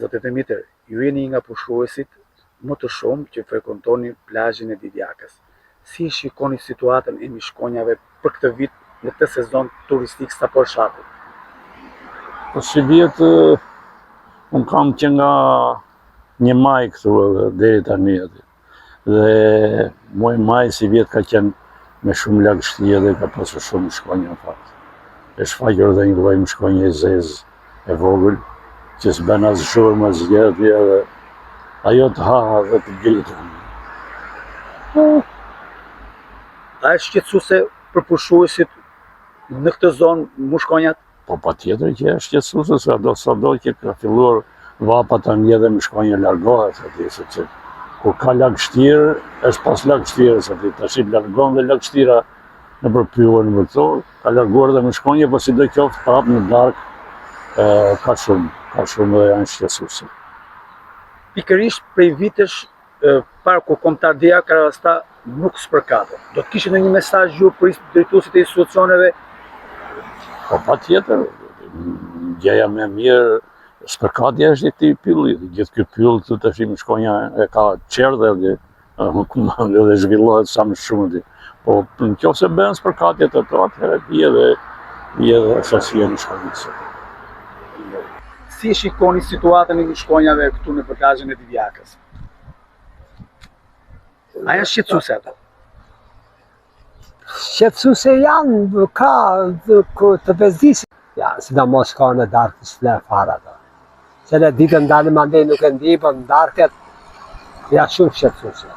Zotit Dimitër, ju jeni nga pushuesit më të shumë që frekuentoni plazhin e Divjakës. Si shikoni situatën e mishkonjave për këtë vit në këtë sezon turistik sa përshatu? Po si vjetë, unë kam që nga 1 maj këtu edhe deri tani aty. Dhe muaj maj si vjetë ka qenë me shumë lagështie dhe ka pasur shumë mishkonja në fakt. E shfaqur dhe një lloj mishkonje e zezë e vogël, që s'bën as zhurmë as gjetje dhe ajo të haha dhe të gjetën. A është shqetësuese për pushuesit në këtë zonë mushkonjat? Po patjetër që është shqetësuese, se sado që ka filluar vapa tani edhe mishkonja largohet aty, sepse kur ka lagështirë, është pas lagështirës aty, tash i largon dhe lagështira nëpër pyllën në këto, ka larguar dhe mishkonje, po sidoqoftë prapë në darkë ka shumë dhe janë shqetësuese. Pikërisht prej vitesh parku kombëtar Dia Karasta nuk spërkatet. Do të kishte një mesazh ju për drejtuesit e institucioneve? Po patjetër, gjëja më e mirë spërkatja është e këtij pylli. Gjithë ky pyll këtu tash mishkonja e ka çerdhe dhe zhvillohet sa më shumë aty. Po nëse bën spërkatje të ato, atëherë bie edhe sasia e mishkonjës. Si shikoni situatën e mishkonjave këtu në plazhin e Divjakës? A janë shqetësuese ata? Shqetësuese janë, ka të bezdisë. Ja, sidomos ka në darkës le fara ata. Se në ditën dalim andej nuk e ndi, po në darket janë shumë shqetësuese.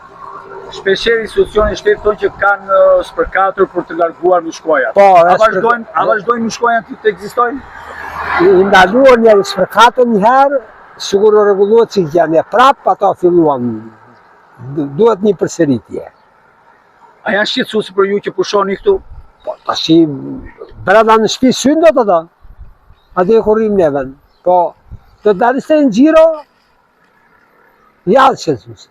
Shpeshherë institucionet shtetit thonë që kanë spërkatur për të larguar mishkonjat. Po, a vazhdojnë mishkonjat të ekzistojnë? I ndaluar një spërkatën një herë, sigur u rregulluat si janë prapë, ato filluan. Duhet një përsëritje. A janë shqetësuese për ju që pushoni këtu? Po, tash brenda në shtëpi synë do ata. Atë e kurrim neve. Po, të daliste në xhiro, janë shqetësuese.